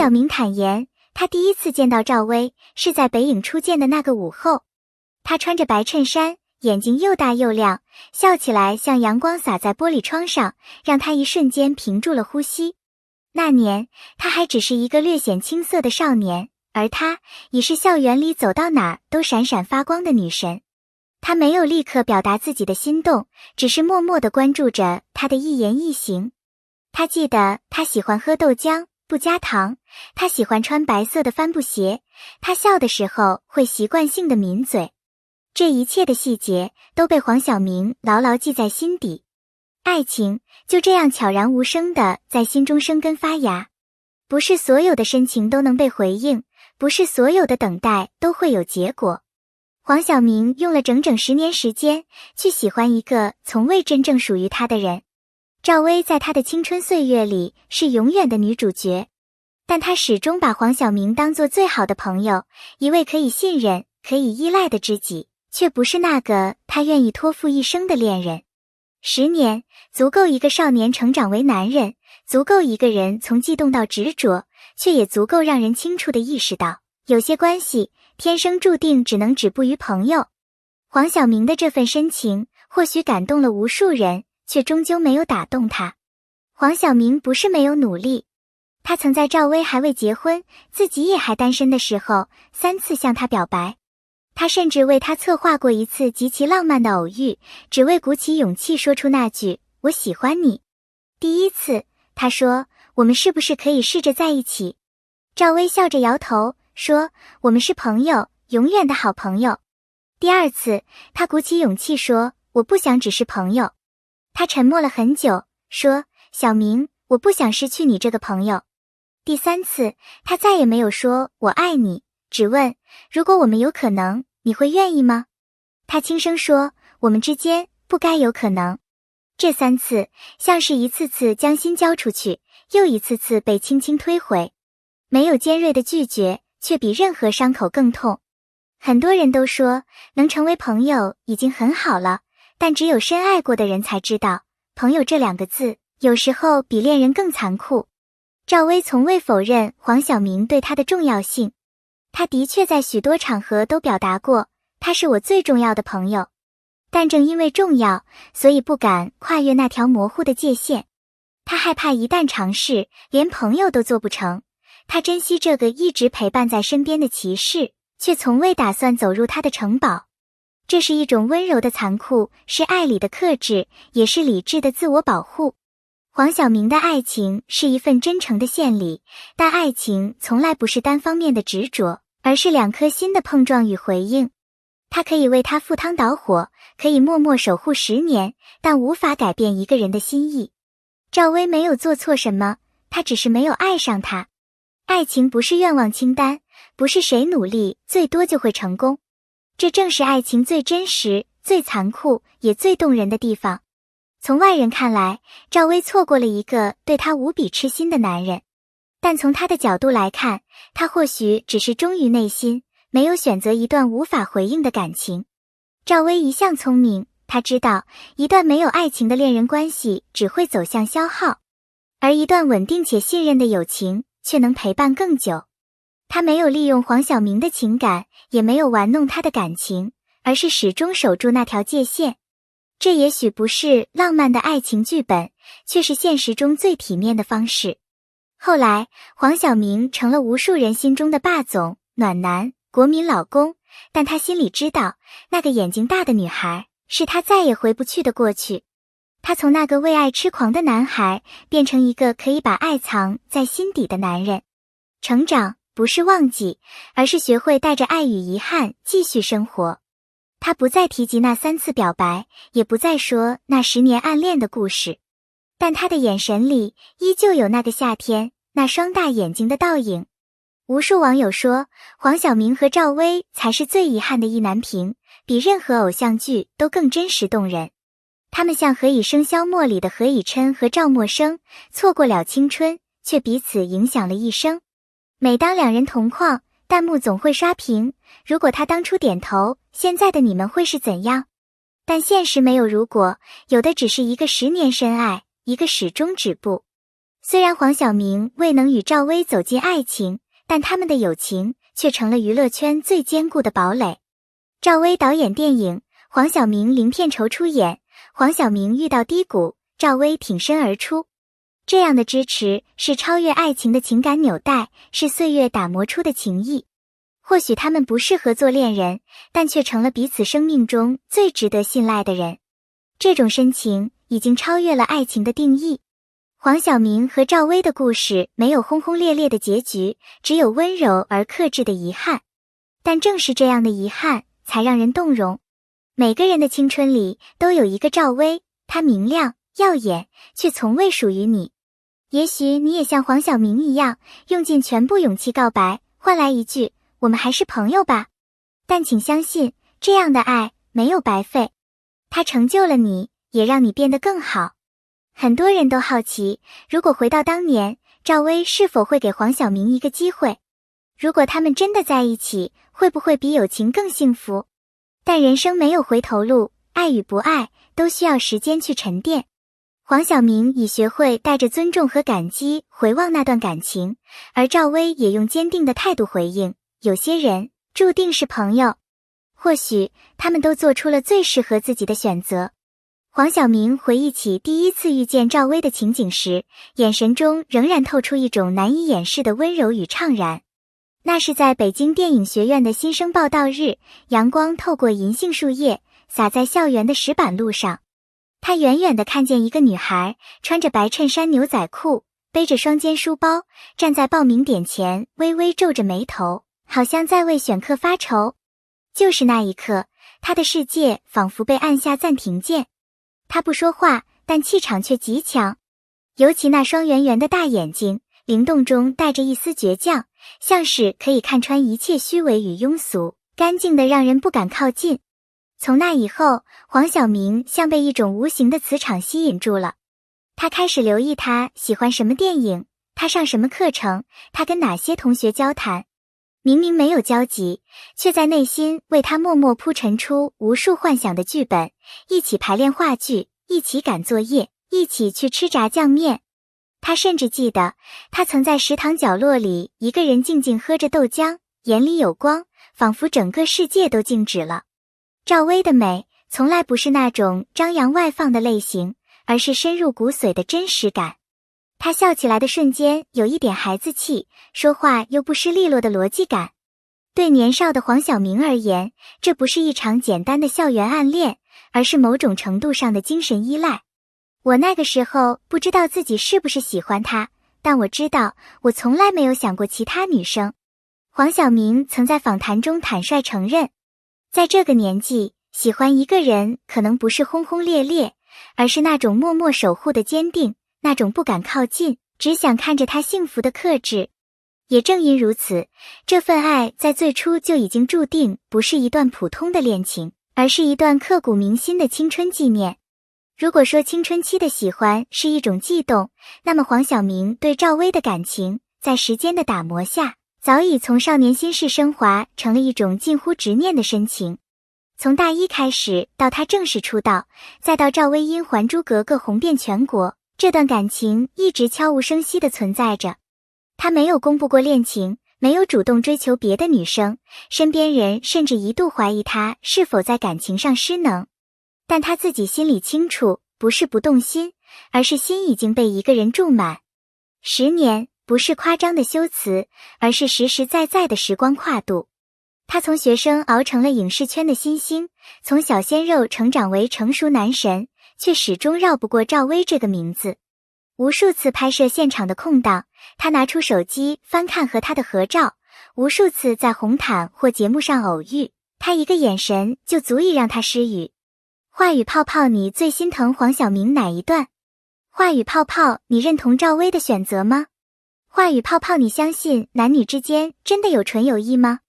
晓明坦言，他第一次见到赵薇是在北影初见的那个午后。她穿着白衬衫，眼睛又大又亮，笑起来像阳光洒在玻璃窗上，让他一瞬间屏住了呼吸。那年，他还只是一个略显青涩的少年，而她已是校园里走到哪儿都闪闪发光的女神。他没有立刻表达自己的心动，只是默默地关注着她的一言一行。他记得她喜欢喝豆浆，不加糖，她喜欢穿白色的帆布鞋，她笑的时候会习惯性地抿嘴。这一切的细节都被黄晓明牢牢记在心底。爱情就这样悄然无声地在心中生根发芽。不是所有的深情都能被回应，不是所有的等待都会有结果。黄晓明用了整整10年时间去喜欢一个从未真正属于他的人。赵薇在他的青春岁月里是永远的女主角，但他始终把黄晓明当作最好的朋友，一位可以信任、可以依赖的知己，却不是那个他愿意托付一生的恋人。10年，足够一个少年成长为男人，足够一个人从悸动到执着，却也足够让人清楚地意识到，有些关系天生注定只能止步于朋友。黄晓明的这份深情，或许感动了无数人，却终究没有打动他。黄晓明不是没有努力，他曾在赵薇还未结婚，自己也还单身的时候，3次向她表白。他甚至为她策划过一次极其浪漫的偶遇，只为鼓起勇气说出那句“我喜欢你”。第一次，他说：“我们是不是可以试着在一起？”赵薇笑着摇头，说：“我们是朋友，永远的好朋友。”第二次，他鼓起勇气说：“我不想只是朋友。”他沉默了很久，说：“小明，我不想失去你这个朋友。”第3次，他再也没有说“我爱你”，只问：“如果我们有可能，你会愿意吗？”他轻声说：“我们之间不该有可能。”这3次，像是一次次将心交出去，又一次次被轻轻推回。没有尖锐的拒绝，却比任何伤口更痛。很多人都说，能成为朋友已经很好了，但只有深爱过的人才知道，朋友这2个字，有时候比恋人更残酷。赵薇从未否认黄晓明对她的重要性，她的确在许多场合都表达过，他是我最重要的朋友。但正因为重要，所以不敢跨越那条模糊的界限。她害怕一旦尝试，连朋友都做不成。她珍惜这个一直陪伴在身边的骑士，却从未打算走入他的城堡。这是一种温柔的残酷，是爱里的克制，也是理智的自我保护。黄晓明的爱情是一份真诚的献礼，但爱情从来不是单方面的执着，而是2颗心的碰撞与回应。他可以为他赴汤蹈火，可以默默守护10年，但无法改变一个人的心意。赵薇没有做错什么，她只是没有爱上他。爱情不是愿望清单，不是谁努力最多就会成功。这正是爱情最真实、最残酷，也最动人的地方。从外人看来，赵薇错过了一个对她无比痴心的男人。但从她的角度来看，她或许只是忠于内心，没有选择一段无法回应的感情。赵薇一向聪明，她知道一段没有爱情的恋人关系只会走向消耗，而一段稳定且信任的友情却能陪伴更久。她没有利用黄晓明的情感，也没有玩弄他的感情，而是始终守住那条界限。这也许不是浪漫的爱情剧本，却是现实中最体面的方式。后来，黄晓明成了无数人心中的霸总、暖男、国民老公，但他心里知道，那个眼睛大的女孩，是他再也回不去的过去。他从那个为爱痴狂的男孩，变成一个可以把爱藏在心底的男人。成长不是忘记，而是学会带着爱与遗憾继续生活。他不再提及那3次表白，也不再说那10年暗恋的故事，但他的眼神里依旧有那个夏天，那双大眼睛的倒影。无数网友说，黄晓明和赵薇才是最遗憾的意难平，比任何偶像剧都更真实动人。他们像何以笙箫默里的何以琛和赵默笙，错过了青春，却彼此影响了一生。每当2人同框，弹幕总会刷屏，如果他当初点头，现在的你们会是怎样？但现实没有如果，有的只是一个10年深爱，一个始终止步。虽然黄晓明未能与赵薇走进爱情，但他们的友情却成了娱乐圈最坚固的堡垒。赵薇导演电影，黄晓明零片酬出演，黄晓明遇到低谷，赵薇挺身而出。这样的支持是超越爱情的情感纽带，是岁月打磨出的情谊。或许他们不适合做恋人，但却成了彼此生命中最值得信赖的人。这种深情已经超越了爱情的定义。黄晓明和赵薇的故事没有轰轰烈烈的结局，只有温柔而克制的遗憾。但正是这样的遗憾，才让人动容。每个人的青春里都有一个赵薇，她明亮耀眼，却从未属于你。也许你也像黄晓明一样，用尽全部勇气告白，换来一句我们还是朋友吧。但请相信，这样的爱没有白费，它成就了你，也让你变得更好。很多人都好奇，如果回到当年，赵薇是否会给黄晓明一个机会？如果他们真的在一起，会不会比友情更幸福？但人生没有回头路，爱与不爱都需要时间去沉淀。黄晓明已学会带着尊重和感激回望那段感情，而赵薇也用坚定的态度回应，有些人注定是朋友。或许他们都做出了最适合自己的选择。黄晓明回忆起第一次遇见赵薇的情景时，眼神中仍然透出一种难以掩饰的温柔与怅然。那是在北京电影学院的新生报道日，阳光透过银杏树叶，洒在校园的石板路上。他远远地看见一个女孩，穿着白衬衫牛仔裤，背着双肩书包，站在报名点前，微微皱着眉头，好像在为选课发愁。就是那一刻，他的世界仿佛被按下暂停键。他不说话，但气场却极强。尤其那双圆圆的大眼睛，灵动中带着一丝倔强，像是可以看穿一切虚伪与庸俗，干净的让人不敢靠近。从那以后，黄晓明像被一种无形的磁场吸引住了。他开始留意他喜欢什么电影，他上什么课程，他跟哪些同学交谈。明明没有交集，却在内心为他默默铺陈出无数幻想的剧本，一起排练话剧，一起赶作业，一起去吃炸酱面。他甚至记得，他曾在食堂角落里一个人静静喝着豆浆，眼里有光，仿佛整个世界都静止了。赵薇的美，从来不是那种张扬外放的类型，而是深入骨髓的真实感。她笑起来的瞬间有一点孩子气，说话又不失利落的逻辑感。对年少的黄晓明而言，这不是一场简单的校园暗恋，而是某种程度上的精神依赖。我那个时候不知道自己是不是喜欢他，但我知道我从来没有想过其他女生。黄晓明曾在访谈中坦率承认，在这个年纪，喜欢一个人可能不是轰轰烈烈，而是那种默默守护的坚定，那种不敢靠近，只想看着他幸福的克制。也正因如此，这份爱在最初就已经注定不是一段普通的恋情，而是一段刻骨铭心的青春纪念。如果说青春期的喜欢是一种悸动，那么黄晓明对赵薇的感情，在时间的打磨下，早已从少年心事升华成了一种近乎执念的深情。从大一开始到他正式出道，再到赵薇因《还珠格格》红遍全国，这段感情一直悄无声息地存在着。他没有公布过恋情，没有主动追求别的女生，身边人甚至一度怀疑他是否在感情上失能。但他自己心里清楚，不是不动心，而是心已经被一个人住满。10年，不是夸张的修辞，而是实实在在的时光跨度。他从学生熬成了影视圈的新星，从小鲜肉成长为成熟男神，却始终绕不过赵薇这个名字。无数次拍摄现场的空档，他拿出手机翻看和他的合照，无数次在红毯或节目上偶遇，他一个眼神就足以让他失语。话语泡泡，你最心疼黄晓明哪一段？话语泡泡，你认同赵薇的选择吗？话语泡泡，你相信男女之间真的有纯友谊吗？